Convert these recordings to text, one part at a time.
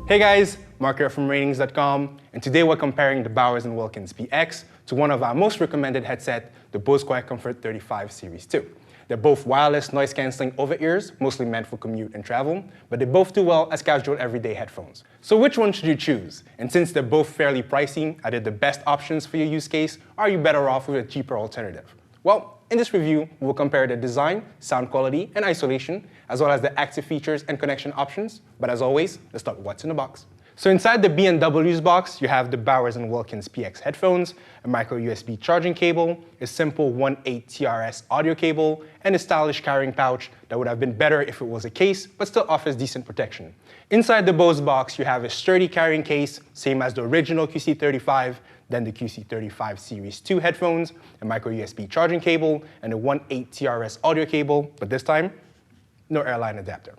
Hey guys, Mark here from ratings.com, and today we're comparing the Bowers & Wilkins PX to one of our most recommended headset, the Bose QuietComfort 35 Series 2. They're both wireless noise-canceling over-ears, mostly meant for commute and travel, but they both do well as casual everyday headphones. So which one should you choose? And since they're both fairly pricey, are they the best options for your use case, or are you better off with a cheaper alternative? Well, in this review, we'll compare the design, sound quality, and isolation, as well as the active features and connection options. But as always, let's start with what's in the box. So inside the B&W's box, you have the Bowers & Wilkins PX headphones, a micro USB charging cable, a simple 1.8 TRS audio cable, and a stylish carrying pouch that would have been better if it was a case, but still offers decent protection. Inside the Bose box, you have a sturdy carrying case, same as the original QC35, then the QC35 Series 2 headphones, a micro USB charging cable, and a 1.8 TRS audio cable, but this time, no airline adapter.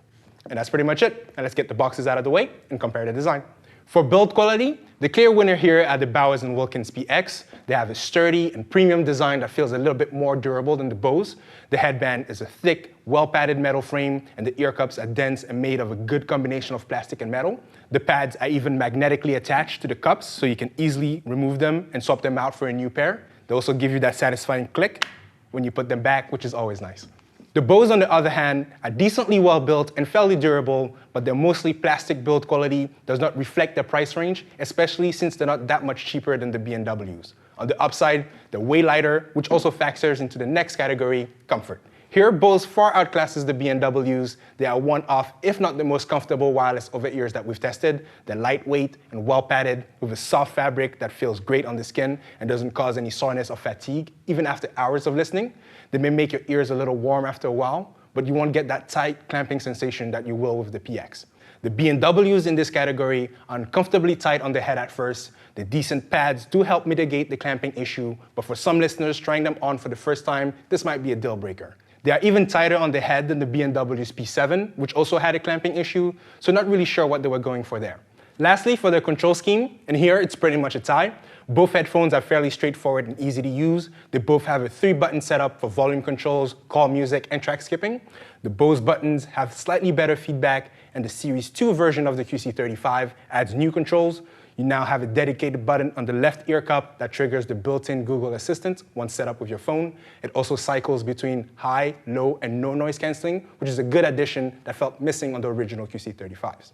And that's pretty much it. And let's get the boxes out of the way and compare the design. For build quality, the clear winner here are the Bowers & Wilkins PX. They have a sturdy and premium design that feels a little bit more durable than the Bose. The headband is a thick, well-padded metal frame, and the ear cups are dense and made of a good combination of plastic and metal. The pads are even magnetically attached to the cups, so you can easily remove them and swap them out for a new pair. They also give you that satisfying click when you put them back, which is always nice. The Bose, on the other hand, are decently well built and fairly durable, but their mostly plastic build quality does not reflect their price range, especially since they're not that much cheaper than the B&Ws. On the upside, they're way lighter, which also factors into the next category, comfort. Here, Bose far outclasses the B&Ws. They are one of, if not the most comfortable wireless over-ears that we've tested. They're lightweight and well-padded with a soft fabric that feels great on the skin and doesn't cause any soreness or fatigue, even after hours of listening. They may make your ears a little warm after a while, but you won't get that tight, clamping sensation that you will with the PX. The B&Ws in this category are uncomfortably tight on the head at first. The decent pads do help mitigate the clamping issue, but for some listeners trying them on for the first time, this might be a deal breaker. They are even tighter on the head than the B&W's P7, which also had a clamping issue, so not really sure what they were going for there. Lastly, for their control scheme, and here it's pretty much a tie. Both headphones are fairly straightforward and easy to use. They both have a 3-button setup for volume controls, call music, and track skipping. The Bose buttons have slightly better feedback, and the Series 2 version of the QC35 adds new controls. You now have a dedicated button on the left ear cup that triggers the built-in Google Assistant once set up with your phone. It also cycles between high, low, and no noise canceling, which is a good addition that felt missing on the original QC35s.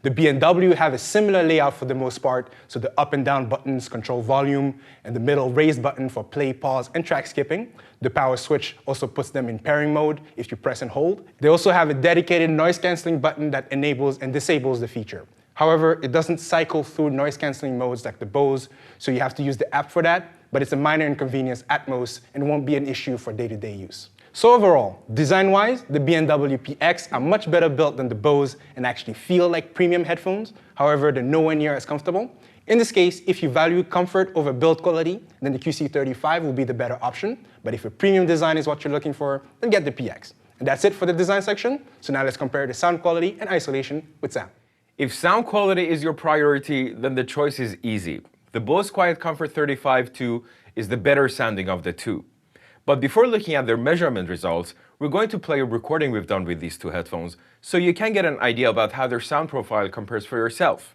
The B&W have a similar layout for the most part, so the up and down buttons control volume, and the middle raised button for play, pause, and track skipping. The power switch also puts them in pairing mode if you press and hold. They also have a dedicated noise canceling button that enables and disables the feature. However, it doesn't cycle through noise-canceling modes like the Bose, so you have to use the app for that, but it's a minor inconvenience at most and won't be an issue for day-to-day use. So overall, design-wise, the B&W PX are much better built than the Bose and actually feel like premium headphones. However, they're nowhere near as comfortable. In this case, if you value comfort over build quality, then the QC35 will be the better option. But if a premium design is what you're looking for, then get the PX. And that's it for the design section. So now let's compare the sound quality and isolation with sound. If sound quality is your priority, then the choice is easy. The Bose QuietComfort 35 2 is the better sounding of the two. But before looking at their measurement results, we're going to play a recording we've done with these two headphones so you can get an idea about how their sound profile compares for yourself.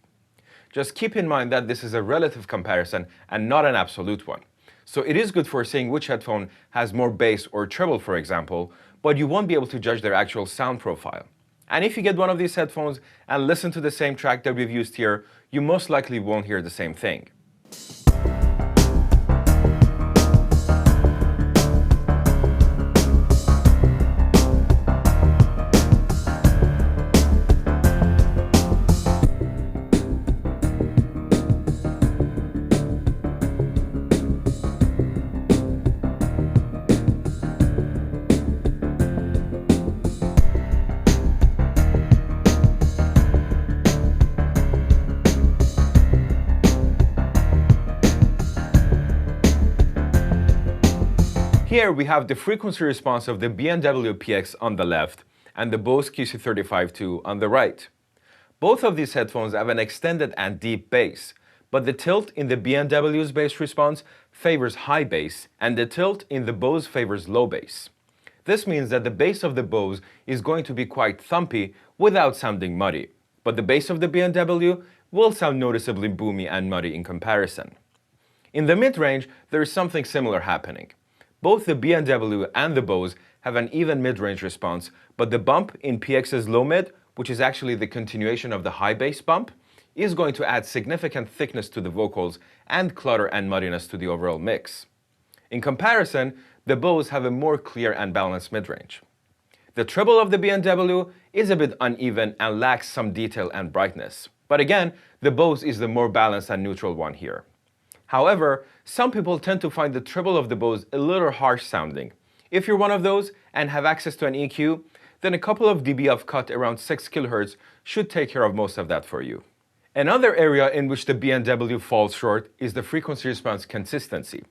Just keep in mind that this is a relative comparison and not an absolute one. So it is good for seeing which headphone has more bass or treble, for example, but you won't be able to judge their actual sound profile. And if you get one of these headphones and listen to the same track that we've used here, you most likely won't hear the same thing. Here we have the frequency response of the B&W PX on the left and the Bose QC35 2 on the right. Both of these headphones have an extended and deep bass, but the tilt in the B&W's bass response favors high bass and the tilt in the Bose favors low bass. This means that the bass of the Bose is going to be quite thumpy without sounding muddy. but the bass of the B&W will sound noticeably boomy and muddy in comparison. In the mid-range, there is something similar happening. Both the B&W and the Bose have an even mid-range response, but the bump in PX's low-mid, which is actually the continuation of the high bass bump, is going to add significant thickness to the vocals and clutter and muddiness to the overall mix. In comparison, the Bose have a more clear and balanced mid-range. The treble of the B&W is a bit uneven and lacks some detail and brightness. But again, the Bose is the more balanced and neutral one here. However, some people tend to find the treble of the Bose a little harsh sounding. If you're one of those and have access to an EQ, then a couple of dB of cut around 6 kHz should take care of most of that for you. Another area in which the B&W falls short is the frequency response consistency.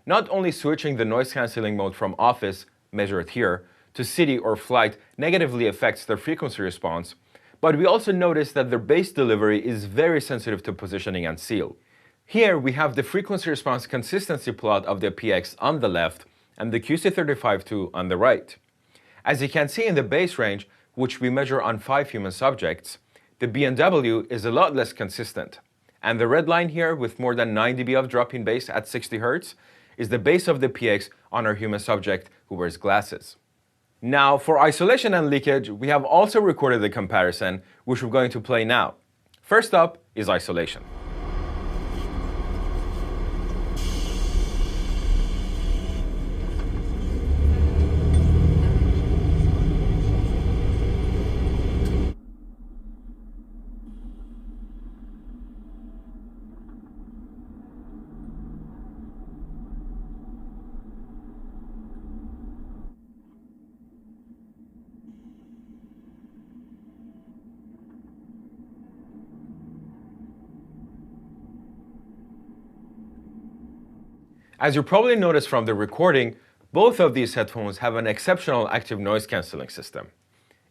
Not only switching the noise cancelling mode from office, measured here, to city or flight negatively affects their frequency response, but we also notice that their bass delivery is very sensitive to positioning and seal. Here we have the frequency response consistency plot of the PX on the left and the QC35-2 on the right. As you can see in the bass range, which we measure on 5 human subjects, the B&W is a lot less consistent. And the red line here with more than 9 dB of drop in bass at 60 Hz is the bass of the PX on our human subject who wears glasses. Now, for isolation and leakage, we have also recorded a comparison, which we're going to play now. First up is isolation. As you probably noticed from the recording, both of these headphones have an exceptional active noise cancelling system.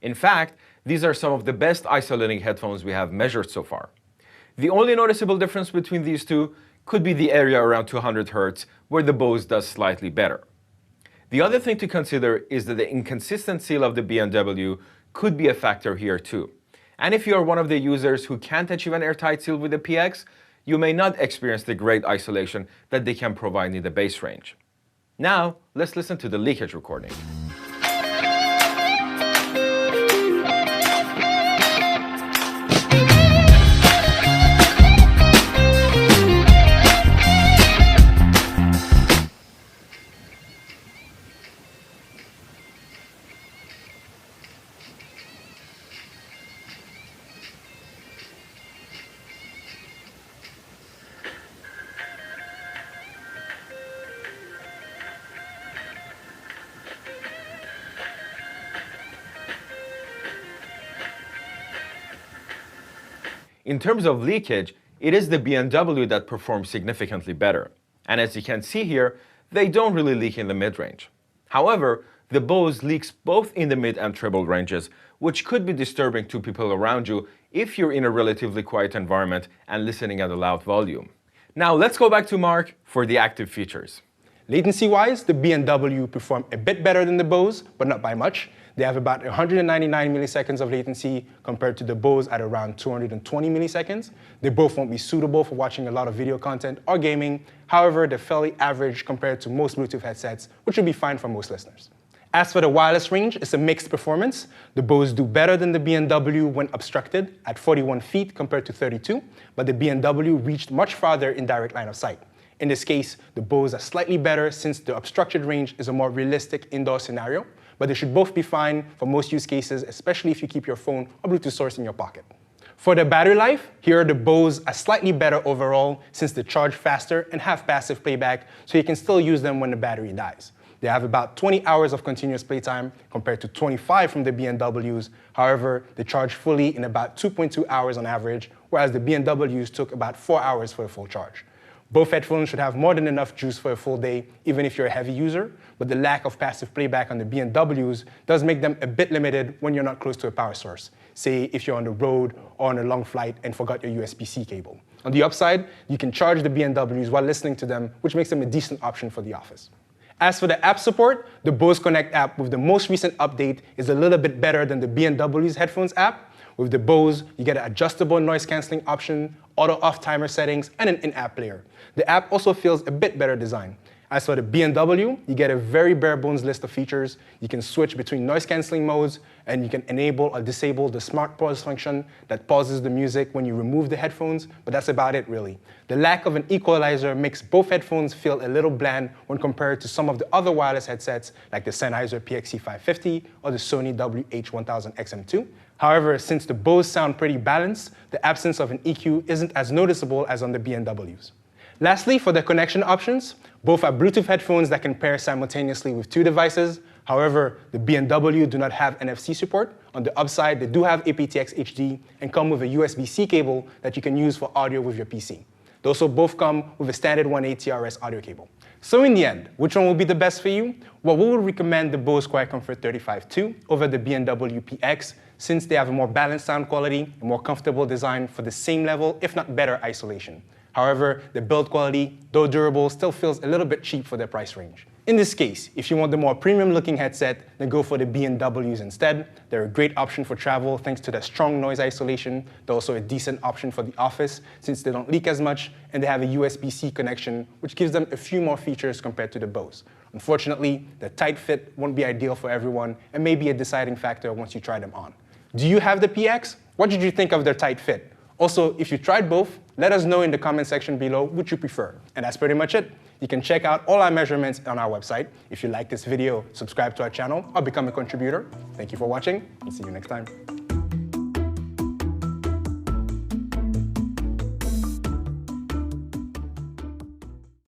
In fact, these are some of the best isolating headphones we have measured so far. The only noticeable difference between these two could be the area around 200 Hz, where the Bose does slightly better. The other thing to consider is that the inconsistent seal of the B&W could be a factor here too. And if you are one of the users who can't achieve an airtight seal with the PX, you may not experience the great isolation that they can provide in the bass range. Now, let's listen to the leakage recording. In terms of leakage, it is the B&W that performs significantly better. And as you can see here, they don't really leak in the mid-range. However, the Bose leaks both in the mid and treble ranges, which could be disturbing to people around you if you're in a relatively quiet environment and listening at a loud volume. Now let's go back to Mark for the active features. Latency-wise, the B&W perform a bit better than the Bose, but not by much. They have about 199 milliseconds of latency compared to the Bose at around 220 milliseconds. They both won't be suitable for watching a lot of video content or gaming. However, they're fairly average compared to most Bluetooth headsets, which would be fine for most listeners. As for the wireless range, it's a mixed performance. The Bose do better than the B&W when obstructed at 41 feet compared to 32, but the B&W reached much farther in direct line of sight. In this case, the Bose are slightly better since the obstructed range is a more realistic indoor scenario, but they should both be fine for most use cases, especially if you keep your phone or Bluetooth source in your pocket. For the battery life, here the Bose are slightly better overall since they charge faster and have passive playback, so you can still use them when the battery dies. They have about 20 hours of continuous playtime compared to 25 from the B&Ws. However, they charge fully in about 2.2 hours on average, whereas the B&Ws took about 4 hours for a full charge. Both headphones should have more than enough juice for a full day, even if you're a heavy user, but the lack of passive playback on the B&Ws does make them a bit limited when you're not close to a power source. Say if you're on the road or on a long flight and forgot your USB-C cable. On the upside, you can charge the B&Ws while listening to them, which makes them a decent option for the office. As for the app support, the Bose Connect app with the most recent update is a little bit better than the B&W's headphones app. With the Bose, you get an adjustable noise cancelling option, auto off timer settings, and an in-app player. The app also feels a bit better designed. As for the B&W, you get a very bare bones list of features. You can switch between noise cancelling modes, and you can enable or disable the smart pause function that pauses the music when you remove the headphones, but that's about it really. The lack of an equalizer makes both headphones feel a little bland when compared to some of the other wireless headsets like the Sennheiser PXC550 or the Sony WH-1000XM2. However, since the Bose sound pretty balanced, the absence of an EQ isn't as noticeable as on the B&Ws. Lastly, for the connection options, both are Bluetooth headphones that can pair simultaneously with 2 devices. However, the B&W do not have NFC support. On the upside, they do have aptX HD and come with a USB-C cable that you can use for audio with your PC. They also both come with a standard 1A TRS audio cable. So in the end, which one will be the best for you? Well, we would recommend the Bose QuietComfort 35-2 over the B&W PX since they have a more balanced sound quality, a more comfortable design for the same level, if not better, isolation. However, the build quality, though durable, still feels a little bit cheap for their price range. In this case, if you want the more premium-looking headset, then go for the B&Ws instead. They're a great option for travel thanks to their strong noise isolation. They're also a decent option for the office since they don't leak as much, and they have a USB-C connection, which gives them a few more features compared to the Bose. Unfortunately, the tight fit won't be ideal for everyone and may be a deciding factor once you try them on. Do you have the PX? What did you think of their tight fit? Also, if you tried both, let us know in the comment section below which you prefer. And that's pretty much it. You can check out all our measurements on our website. If you like this video, subscribe to our channel or become a contributor. Thank you for watching, and see you next time.